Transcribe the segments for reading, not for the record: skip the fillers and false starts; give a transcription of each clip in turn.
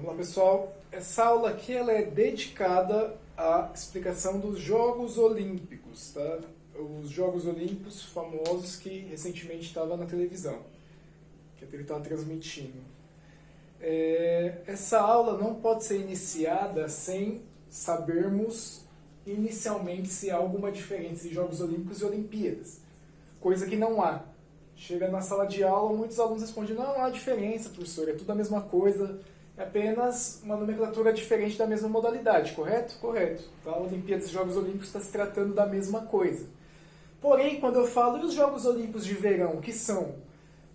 Vamos lá, pessoal. Essa aula aqui ela é dedicada à explicação dos Jogos Olímpicos, tá? Os Jogos Olímpicos famosos que recentemente estavam na televisão, que a TV estava transmitindo. Essa aula não pode ser iniciada sem sabermos inicialmente se há alguma diferença entre Jogos Olímpicos e Olimpíadas, coisa que não há. Chega na sala de aula, muitos alunos respondem: não há diferença, professor, é tudo a mesma coisa, é apenas uma nomenclatura diferente da mesma modalidade, correto? Correto. Tá? Olimpíadas e Jogos Olímpicos está se tratando da mesma coisa. Porém, quando eu falo dos Jogos Olímpicos de verão, que são?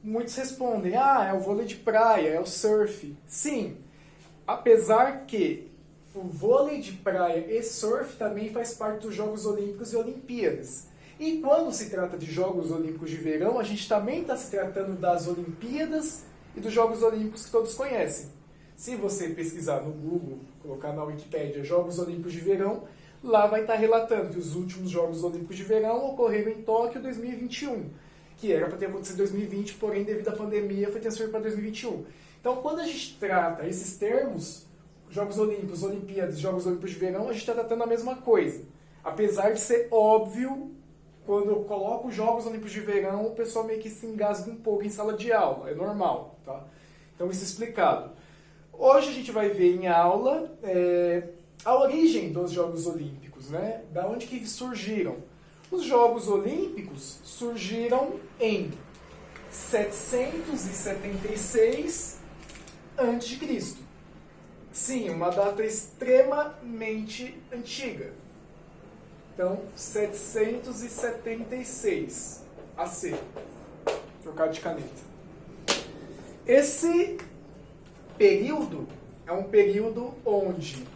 Muitos respondem: é o vôlei de praia, é o surf. Sim, apesar que o vôlei de praia e surf também faz parte dos Jogos Olímpicos e Olimpíadas. E quando se trata de Jogos Olímpicos de verão, a gente também está se tratando das Olimpíadas e dos Jogos Olímpicos que todos conhecem. Se você pesquisar no Google, colocar na Wikipédia Jogos Olímpicos de verão, lá vai estar relatando que os últimos Jogos Olímpicos de verão ocorreram em Tóquio 2021, que era para ter acontecido em 2020, porém devido à pandemia foi transferido para 2021. Então, quando a gente trata esses termos, Jogos Olímpicos, Olimpíadas, Jogos Olímpicos de verão, a gente está tratando a mesma coisa. Apesar de ser óbvio, quando eu coloco os Jogos Olímpicos de verão, o pessoal meio que se engasga um pouco em sala de aula, é normal, tá? Então isso é explicado. Hoje a gente vai ver em aula a origem dos Jogos Olímpicos, né? Da onde que surgiram. Os Jogos Olímpicos surgiram em 776 a.C. Sim, uma data extremamente antiga. Então, 776 AC. Trocado de caneta. Esse período é um período onde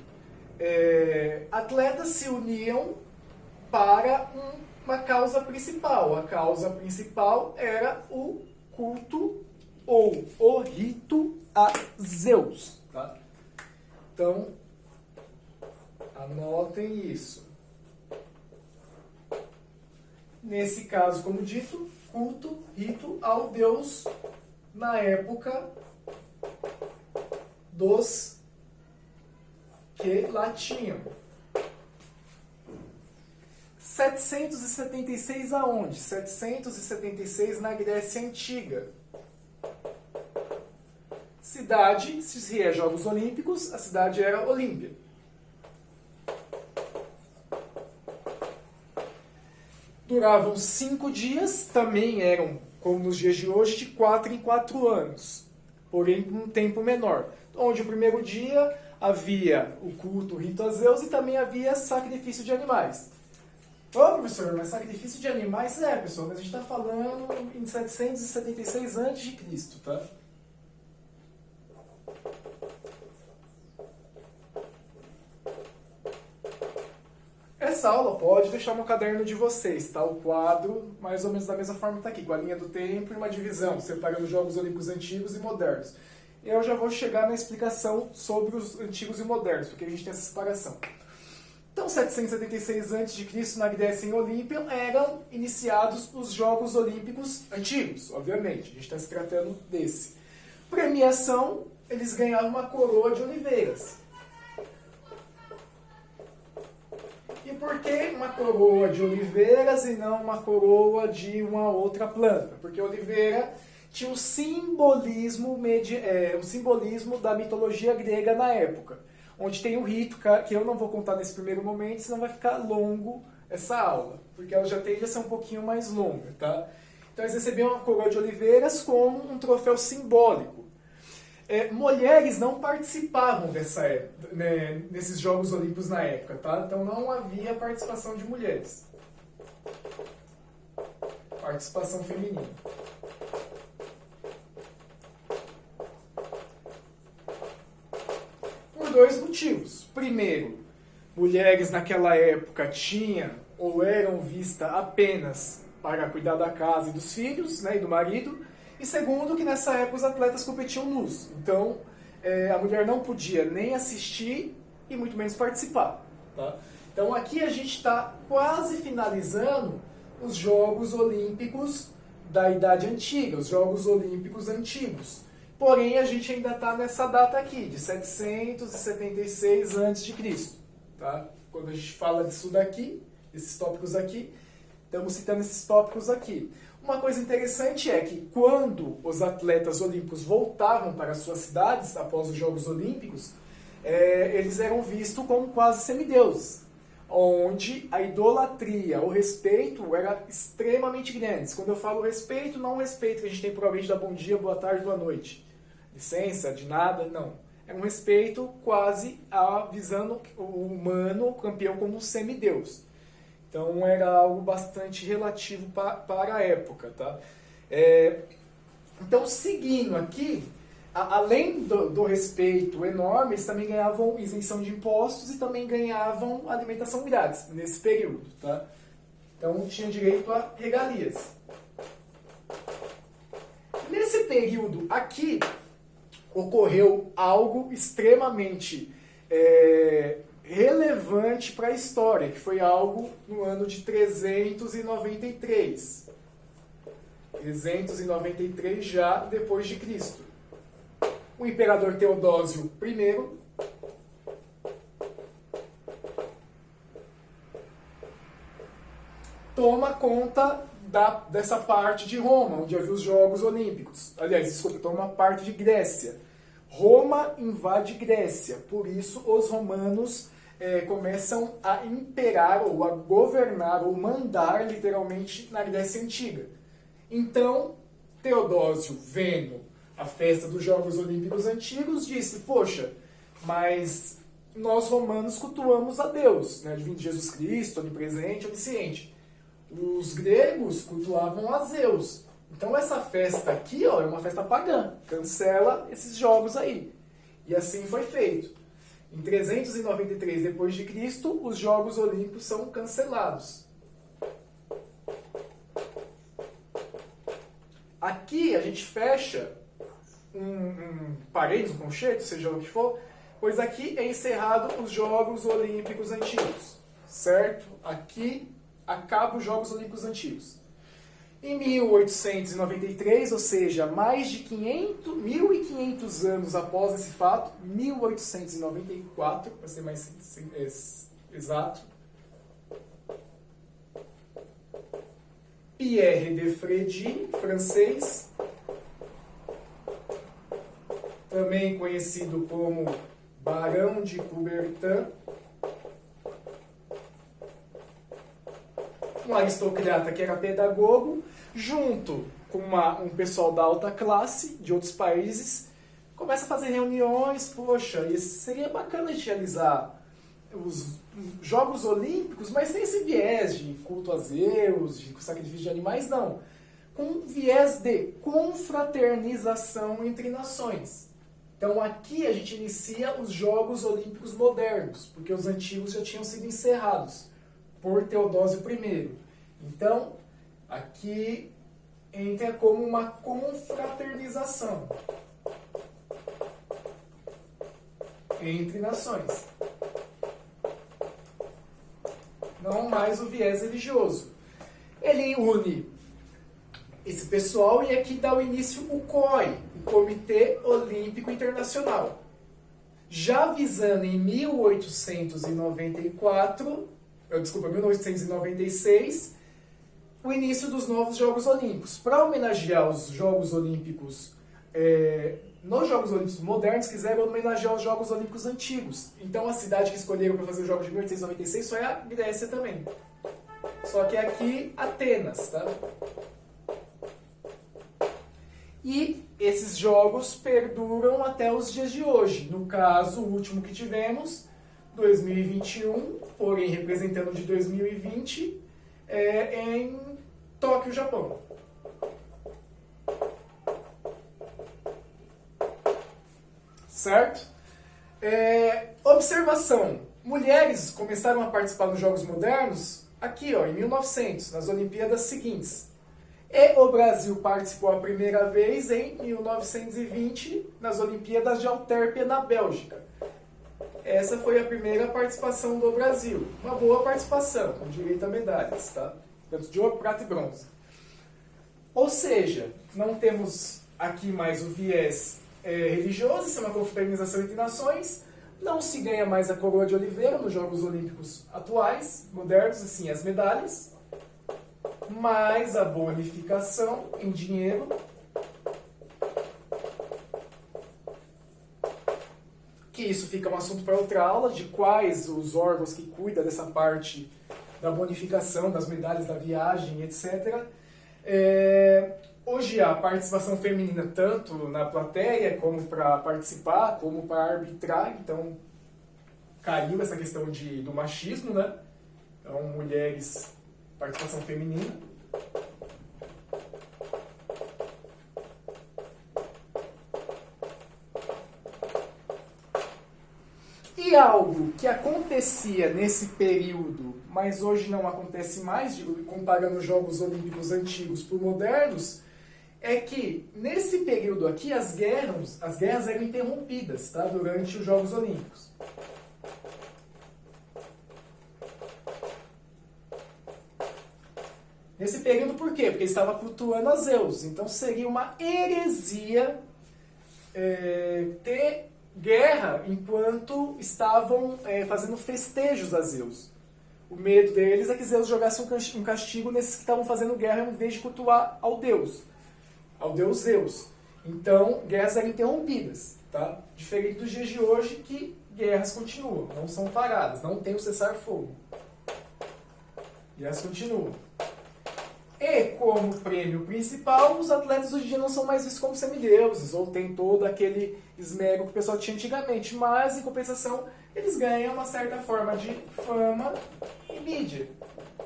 atletas se uniam para uma causa principal. A causa principal era o culto ou o rito a Zeus. Tá? Então, anotem isso. Nesse caso, como dito, culto, rito ao deus na época dos que lá tinham. 776 aonde? 776 na Grécia Antiga. Cidade, se é Jogos Olímpicos, a cidade era Olímpia. Duravam 5 dias, também eram, como nos dias de hoje, de 4 em 4 anos, porém com um tempo menor. Onde o primeiro dia havia o culto, o rito a Zeus, e também havia sacrifício de animais. Ô, professor, mas sacrifício de animais pessoal, mas a gente está falando em 776 a.C., tá? Essa aula pode deixar no caderno de vocês, tá? O quadro, mais ou menos da mesma forma, está aqui, com a linha do tempo e uma divisão, separando os Jogos Olímpicos antigos e modernos. Eu já vou chegar na explicação sobre os antigos e modernos, porque a gente tem essa separação. Então, 776 a.C., na Grécia, em Olímpia, eram iniciados os Jogos Olímpicos antigos, obviamente. A gente está se tratando desse. Premiação, eles ganharam uma coroa de oliveiras. E por que uma coroa de oliveiras e não uma coroa de uma outra planta? Porque a oliveira tinha um simbolismo da mitologia grega na época, onde tem o rito, que eu não vou contar nesse primeiro momento, senão vai ficar longo essa aula, porque ela já tende a ser um pouquinho mais longa, tá? Então eles recebiam uma coroa de oliveiras como um troféu simbólico. Mulheres não participavam nesses Jogos Olímpicos na época, tá? Então não havia participação de mulheres. Participação feminina. Por 2 motivos. Primeiro, mulheres naquela época tinham ou eram vistas apenas para cuidar da casa e dos filhos, né, e do marido. E segundo, que nessa época os atletas competiam nus. Então, a mulher não podia nem assistir e muito menos participar. Tá? Então, aqui a gente está quase finalizando os Jogos Olímpicos da Idade Antiga, os Jogos Olímpicos antigos, Porém, a gente ainda está nessa data aqui, de 776 a.C., tá? Quando a gente fala disso daqui, esses tópicos aqui, estamos citando esses tópicos aqui. Uma coisa interessante é que quando os atletas olímpicos voltavam para suas cidades após os Jogos Olímpicos, eles eram vistos como quase semideuses, onde a idolatria, o respeito era extremamente grande. Quando eu falo respeito, não o respeito que a gente tem provavelmente da bom dia, boa tarde, boa noite, licença, de nada, não. É um respeito quase visando o humano, o campeão, como um semideus. Então era algo bastante relativo para a época. Tá? Então, seguindo aqui, além do respeito enorme, eles também ganhavam isenção de impostos e também ganhavam alimentação grátis nesse período. Tá? Então tinha direito a regalias. Nesse período aqui, ocorreu algo extremamente relevante para a história, que foi algo no ano de 393. 393 já depois de Cristo. O imperador Teodósio I toma conta dessa parte de Roma, onde havia os Jogos Olímpicos. Aliás, desculpa, toma parte de Grécia. Roma invade Grécia, por isso os romanos começam a imperar, ou a governar, ou mandar, literalmente, na Grécia Antiga. Então, Teodósio, vendo a festa dos Jogos Olímpicos Antigos, disse, poxa, mas nós romanos cultuamos a Deus, né? Vindo de Jesus Cristo, onipresente, onisciente. Os gregos cultuavam a Zeus. Então essa festa aqui, ó, é uma festa pagã. Cancela esses jogos aí. E assim foi feito. Em 393 depois de Cristo, os Jogos Olímpicos são cancelados. Aqui a gente fecha um parênteses, um conceito, seja o que for, pois aqui é encerrado os Jogos Olímpicos Antigos. Certo? Aqui acaba os Jogos Olímpicos Antigos. Em 1893, ou seja, mais de 1.500 anos após esse fato, 1894, para ser mais exato, Pierre de Frédie, francês, também conhecido como Barão de Coubertin, um aristocrata que era pedagogo, junto com um pessoal da alta classe de outros países, começa a fazer reuniões, poxa, seria bacana a gente realizar os Jogos Olímpicos, mas sem esse viés de culto a Zeus, de sacrifício de animais, não. Com viés de confraternização entre nações. Então aqui a gente inicia os Jogos Olímpicos modernos, porque os antigos já tinham sido encerrados por Teodósio I. Então, aqui entra como uma confraternização entre nações. Não mais o viés religioso. Ele une esse pessoal e aqui dá o início o COI, o Comitê Olímpico Internacional. Já visando em 1996, o início dos novos Jogos Olímpicos. Para homenagear os Jogos Olímpicos, nos Jogos Olímpicos modernos, quiseram homenagear os Jogos Olímpicos antigos. Então a cidade que escolheram para fazer os Jogos de 1896 foi a Grécia também. Só que aqui, Atenas, tá? E esses jogos perduram até os dias de hoje. No caso, o último que tivemos, 2021, porém representando de 2020, em Tóquio, Japão. Certo? Observação. Mulheres começaram a participar dos Jogos Modernos aqui, ó, em 1900, nas Olimpíadas seguintes. E o Brasil participou a primeira vez em 1920, nas Olimpíadas de Alterpia, na Bélgica. Essa foi a primeira participação do Brasil. Uma boa participação, com direito a medalhas, tá? Tanto de ouro, prata e bronze. Ou seja, não temos aqui mais o viés religioso, isso é uma confraternização entre nações. Não se ganha mais a coroa de oliveira nos Jogos Olímpicos atuais, modernos, assim, as medalhas, mas a bonificação em dinheiro que isso fica um assunto para outra aula, de quais os órgãos que cuidam dessa parte da bonificação, das medalhas da viagem, etc. Hoje a participação feminina, tanto na plateia, como para participar, como para arbitrar, então caiu essa questão do machismo, né? Então, mulheres, participação feminina. E algo que acontecia nesse período, mas hoje não acontece mais, comparando os Jogos Olímpicos antigos por modernos, é que nesse período aqui as guerras eram interrompidas, tá, durante os Jogos Olímpicos. Nesse período por quê? Porque ele estava cultuando a Zeus. Então seria uma heresia ter guerra enquanto estavam fazendo festejos a Zeus. O medo deles é que Zeus jogasse um castigo nesses que estavam fazendo guerra em vez de cultuar ao deus Zeus. Então, guerras eram interrompidas, tá? Diferente dos dias de hoje, que guerras continuam, não são paradas, não tem o cessar-fogo. Guerras continuam. E como prêmio principal, os atletas hoje em dia não são mais vistos como semideuses, ou tem todo aquele esmero que o pessoal tinha antigamente, mas em compensação eles ganham uma certa forma de fama e mídia,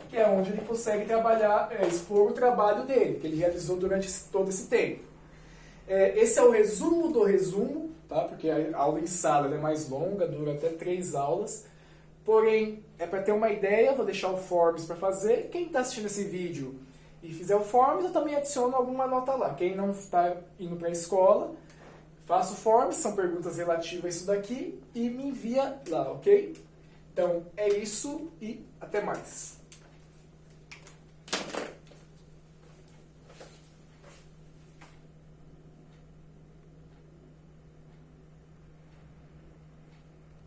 que é onde ele consegue trabalhar, expor o trabalho dele, que ele realizou durante todo esse tempo. Esse é o resumo do resumo, tá? Porque a aula em sala é mais longa, dura até 3 aulas, porém, é para ter uma ideia, vou deixar o Forms para fazer. Quem está assistindo esse vídeo e fizer o Forms, eu também adiciono alguma nota lá. Quem não está indo para a escola, faça o Forms, são perguntas relativas a isso daqui, e me envia lá, ok? Então, é isso e até mais.